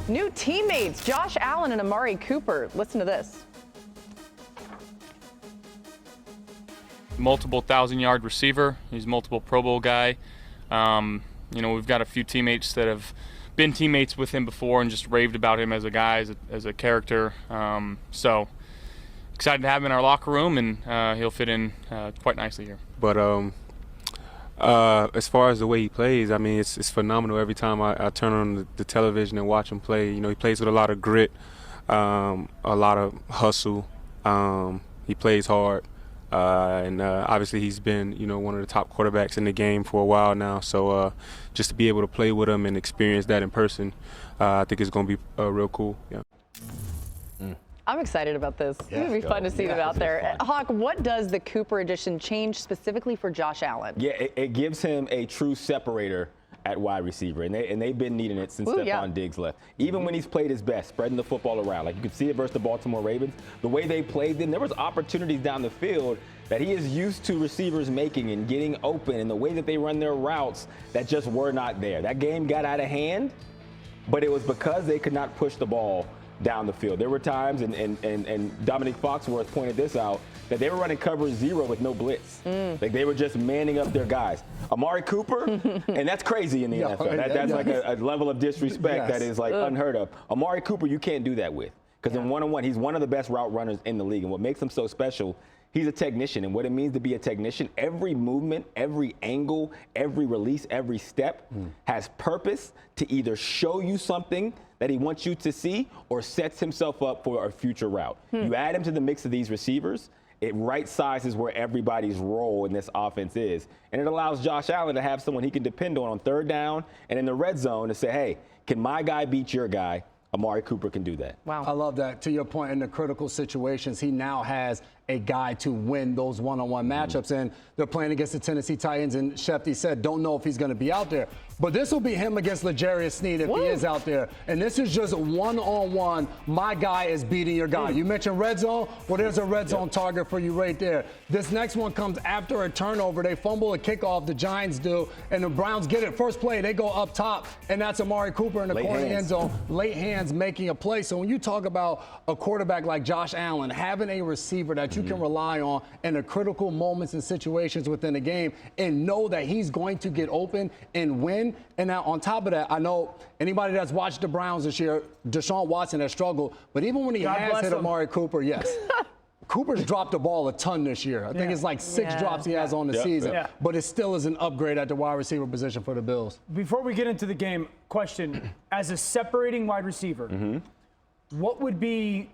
New teammates, Josh Allen and Amari Cooper. Listen to this. Multiple 1,000-yard receiver. He's a multiple Pro Bowl guy. We've got a few teammates that have been teammates with him before and just raved about him as a guy, as a character. So excited to have him in our locker room, and he'll fit in quite nicely here. But as far as the way he plays, I mean, it's phenomenal. Every time I turn on the television and watch him play, he plays with a lot of grit, a lot of hustle. He plays hard, and obviously he's been, one of the top quarterbacks in the game for a while now. So just to be able to play with him and experience that in person, I think it's going to be real cool. Yeah. I'm excited about this. It's going to be fun to see them out there. Hawk, what does the Cooper addition change specifically for Josh Allen? Yeah, it gives him a true separator at wide receiver, and they've been needing it since Stephon Diggs left. Even when he's played his best, spreading the football around. Like you could see it versus the Baltimore Ravens. The way they played them, there was opportunities down the field that he is used to receivers making and getting open, and the way that they run their routes that just were not there. That game got out of hand, but it was because they could not push the ball down the field. There were times, and Dominique Foxworth pointed this out, that they were running coverage 0 with no blitz. Like they were just manning up their guys. Amari Cooper, and that's crazy in the NFL. That's like a level of disrespect that is like unheard of. Amari Cooper, you can't do that with. Because in one-on-one, he's one of the best route runners in the league. And what makes him so special, he's a technician. And what it means to be a technician, every movement, every angle, every release, every step has purpose to either show you something that he wants you to see or sets himself up for a future route. You add him to the mix of these receivers, it right sizes where everybody's role in this offense is. And it allows Josh Allen to have someone he can depend on third down and in the red zone to say, hey, can my guy beat your guy? Amari Cooper can do that. Wow. I love that. To your point, in the critical situations, he now has a guy to win those one-on-one matchups. And they're playing against the Tennessee Titans, and Shefty said, don't know if he's going to be out there. But this will be him against L'Jarius Sneed if he is out there. And this is just one-on-one. My guy is beating your guy. You mentioned red zone. Well, there's a red zone target for you right there. This next one comes after a turnover. They fumble a kickoff, the Giants do, and the Browns get it. First play, they go up top, and that's Amari Cooper in the corner end zone. Late hands making a play. So when you talk about a quarterback like Josh Allen, having a receiver that you can rely on in the critical moments and situations within the game and know that he's going to get open and win. And now on top of that, I know anybody that's watched the Browns this year, Deshaun Watson has struggled. But even when he has hit Amari Cooper, Cooper's dropped the ball a ton this year. I think it's like 6 drops he has on the season. But it still is an upgrade at the wide receiver position for the Bills. Before we get into the game, question. As a separating wide receiver, what would be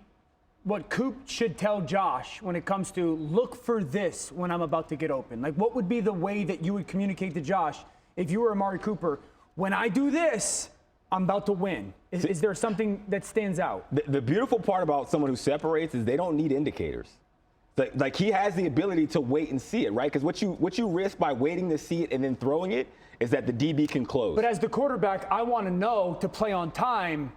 what Coop should tell Josh when it comes to look for this when I'm about to get open? Like, what would be the way that you would communicate to Josh if you were Amari Cooper? When I do this, I'm about to win. Is there something that stands out? The beautiful part about someone who separates is they don't need indicators. Like he has the ability to wait and see it, right? Because what you risk by waiting to see it and then throwing it is that the DB can close. But as the quarterback, I want to know to play on time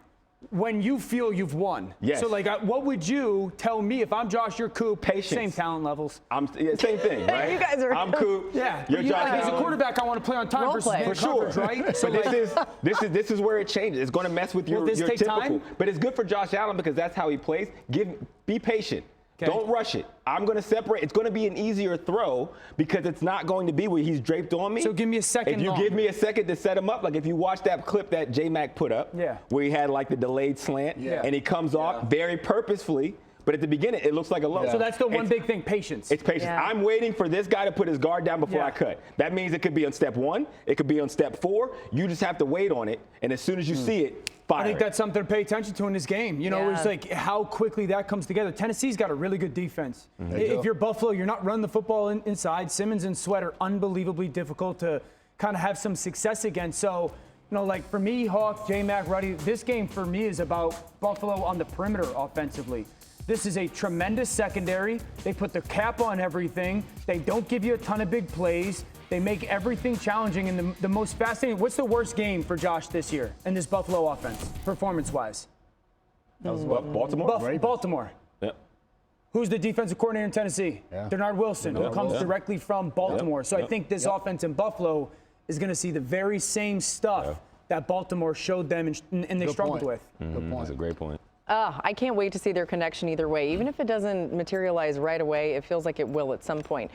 when you feel you've won. Yes. So, what would you tell me if I'm Josh, you're Coop? Patience. Same talent levels. Same thing, right? You guys are. I'm Coop. Yeah. You're Josh As a Allen. quarterback, I want to play on time Role versus play. man For sure, coverage, right? So this is where it changes. It's going to mess with your this take typical. time? But it's good for Josh Allen because that's how he plays. Be patient. Okay. Don't rush it. I'm going to separate. It's going to be an easier throw because it's not going to be where he's draped on me. So give me a second. If you give me a second to set him up, like if you watch that clip that J-Mac put up, where he had like the delayed slant, and he comes off very purposefully. But at the beginning, it looks like a low. So that's the one big thing, patience. It's patience. I'm waiting for this guy to put his guard down before I cut. That means it could be on step 1. It could be on step 4. You just have to wait on it. And as soon as you see it, fire I think that's something to pay attention to in this game. It's like how quickly that comes together. Tennessee's got a really good defense. If you're Buffalo, you're not running the football inside. Simmons and Sweat are unbelievably difficult to kind of have some success against. So, for me, Hawk, J-Mac, Ruddy, this game for me is about Buffalo on the perimeter offensively. This is a tremendous secondary. They put the cap on everything. They don't give you a ton of big plays. They make everything challenging. And the most fascinating, what's the worst game for Josh this year in this Buffalo offense, performance-wise? That was Baltimore? Baltimore. Yep. Who's the defensive coordinator in Tennessee? Denard Wilson, who comes directly from Baltimore. So I think this offense in Buffalo is going to see the very same stuff that Baltimore showed them and they struggled with. Good point. That's a great point. I can't wait to see their connection either way. Even if it doesn't materialize right away, it feels like it will at some point.